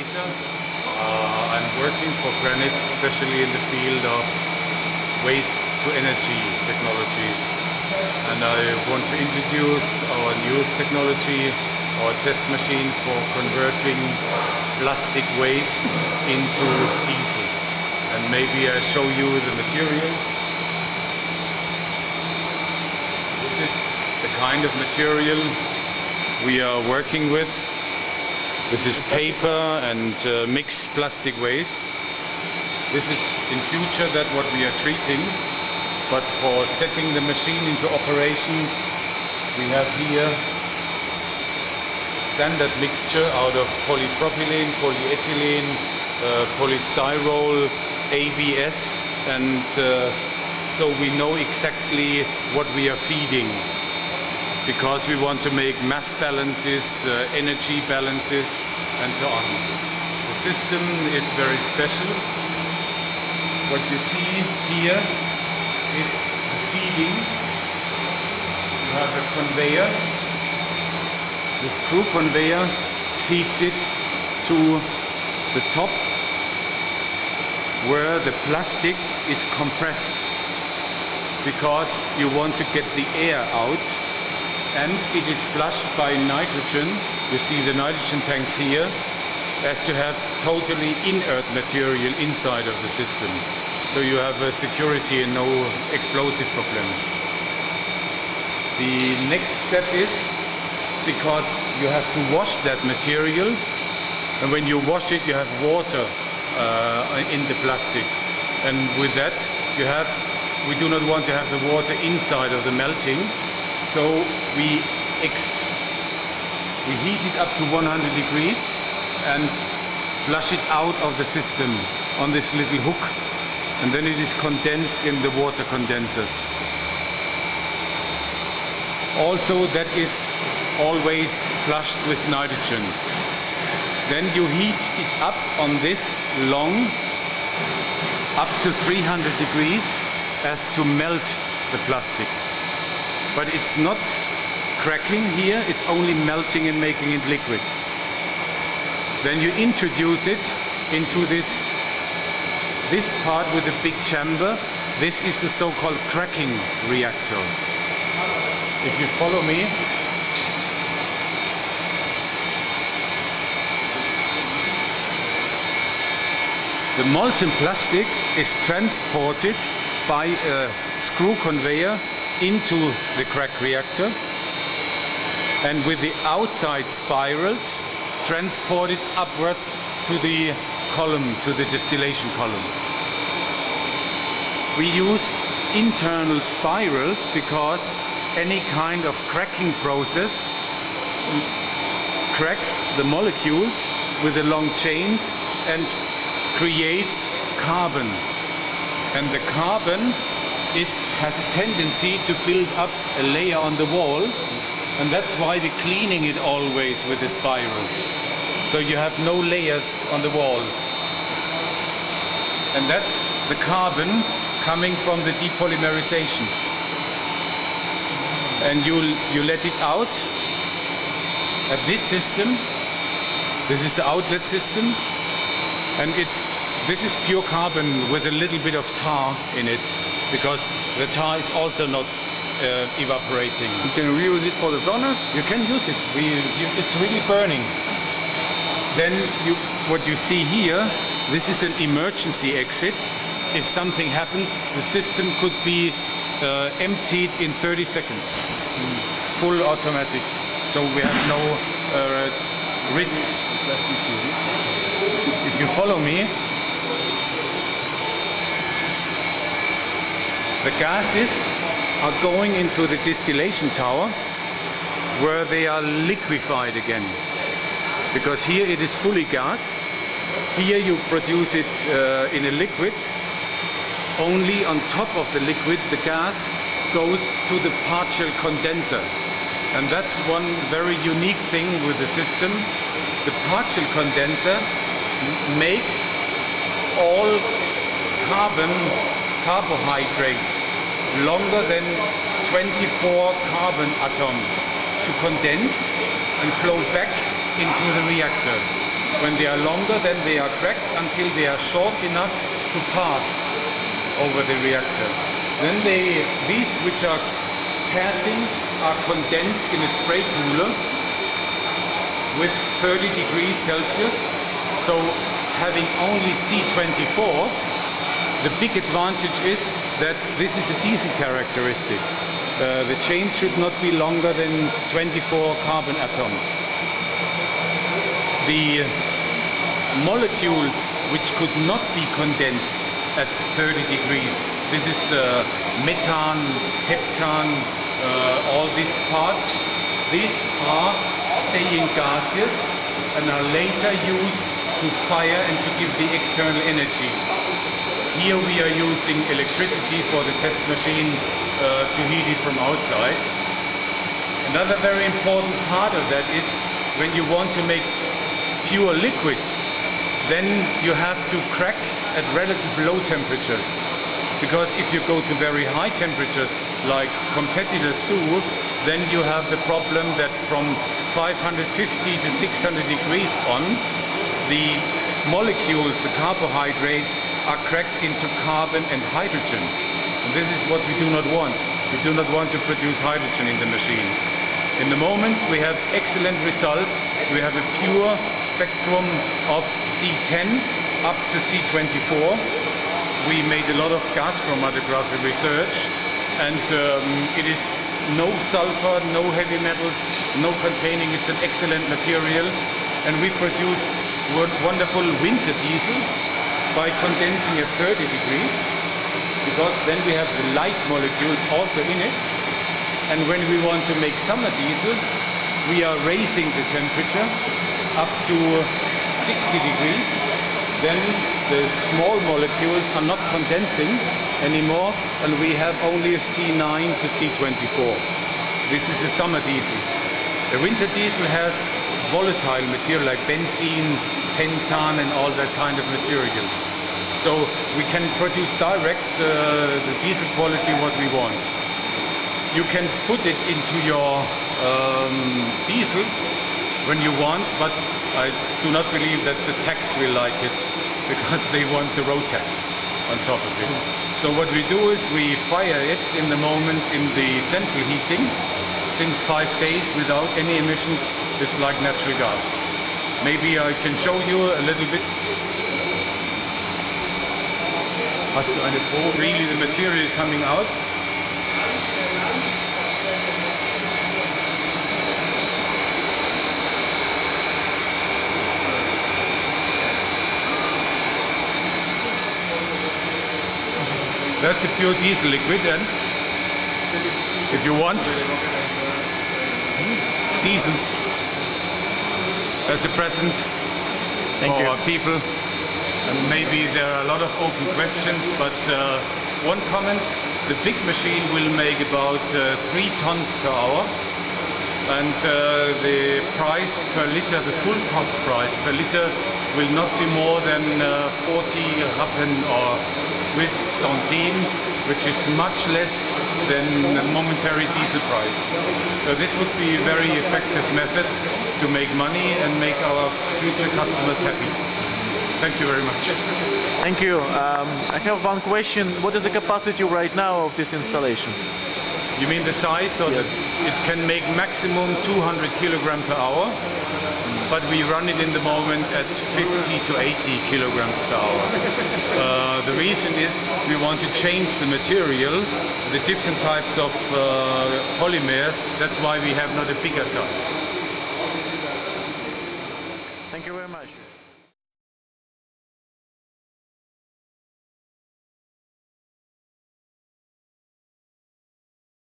Peter. I'm working for Granite, especially in the field of waste-to-energy technologies. And I want to introduce our newest technology, our test machine for converting plastic waste into diesel. And maybe I show you the material. This is the kind of material we are working with. This is paper and mixed plastic waste. This is in future that what we are treating, but for setting the machine into operation, we have here a standard mixture out of polypropylene, polyethylene, polystyrol, ABS, and so we know exactly what we are feeding, because we want to make mass balances, energy balances, and so on. The system is very special. What you see here is the feeding. You have a conveyor. The screw conveyor feeds it to the top, where the plastic is compressed, because you want to get the air out. And it is flushed by nitrogen. You see the nitrogen tanks here, as to have totally inert material inside of the system. So you have security and no explosive problems. The next step is, because you have to wash that material, and when you wash it you have water in the plastic. And with that we do not want to have the water inside of the melting. So we heat it up to 100 degrees and flush it out of the system on this little hook, and then it is condensed in the water condensers. Also, that is always flushed with nitrogen. Then you heat it up on this long, up to 300 degrees, as to melt the plastic. But it's not cracking here, it's only melting and making it liquid. Then you introduce it into this part with a big chamber. This is the so-called cracking reactor. If you follow me, the molten plastic is transported by a screw conveyor into the crack reactor, and with the outside spirals transported upwards to the column, to the distillation column. We use internal spirals because any kind of cracking process cracks the molecules with the long chains and creates carbon. And the carbon has a tendency to build up a layer on the wall, and that's why we're cleaning it always with the spirals, so you have no layers on the wall. And that's the carbon coming from the depolymerization. And you let it out at this system. This is the outlet system, and this is pure carbon with a little bit of tar in it, because the tar is also not evaporating. You can reuse it for the furnace? You can use it. It's really burning. Then what you see here, this is an emergency exit. If something happens, the system could be emptied in 30 seconds. Full automatic. So we have no risk. If you follow me, the gases are going into the distillation tower, where they are liquefied again. Because here it is fully gas. Here you produce it in a liquid. Only on top of the liquid the gas goes to the partial condenser. And that's one very unique thing with the system. The partial condenser makes all carbohydrates longer than 24 carbon atoms to condense and flow back into the reactor. When they are longer, then they are cracked until they are short enough to pass over the reactor. Then these which are passing are condensed in a spray cooler with 30 degrees Celsius. So having only C24, the big advantage is that this is a diesel characteristic. The chain should not be longer than 24 carbon atoms. The molecules which could not be condensed at 30 degrees, this is methane, heptane, all these parts, these are staying gaseous and are later used to fire and to give the external energy. Here we are using electricity for the test machine to heat it from outside. Another very important part of that is when you want to make pure liquid, then you have to crack at relatively low temperatures. Because if you go to very high temperatures, like competitors do, then you have the problem that from 550 to 600 degrees on, the molecules, the carbohydrates, are cracked into carbon and hydrogen. And this is what we do not want. We do not want to produce hydrogen in the machine. In the moment we have excellent results. We have a pure spectrum of C10 up to C24. We made a lot of gas chromatography research, and it is no sulfur, no heavy metals, no containing. It's an excellent material, and we produced wonderful winter diesel by condensing at 30 degrees, because then we have the light molecules also in it. And when we want to make summer diesel, we are raising the temperature up to 60 degrees. Then the small molecules are not condensing anymore, and we have only C9 to C24. This is the summer diesel. The winter diesel has volatile material like benzene, pentane, and all that kind of material. So we can produce direct the diesel quality what we want. You can put it into your diesel when you want, but I do not believe that the tax will like it, because they want the road tax on top of it. So what we do is we fire it in the moment in the central heating. Since 5 days without any emissions, it's like natural gas. Maybe I can show you a little bit. Hast du eine Probe? Really the material coming out. That's a pure diesel liquid, and if you want, it's diesel as a present for our people. And maybe there are a lot of open questions, but one comment: the big machine will make about 3 tons per hour, and the price per liter, the full cost price per liter, will not be more than 40 Rappen or Swiss centime, which is much less than the momentary diesel price. So this would be a very effective method to make money and make our future customers happy. Thank you very much. Thank you. I have one question. What is the capacity right now of this installation? You mean the size? Or it can make maximum 200 kilogram per hour, but we run it in the moment at 50 to 80 kilograms per hour. The reason is we want to change the material, the different types of polymers. That's why we have not a bigger size. Thank you very much.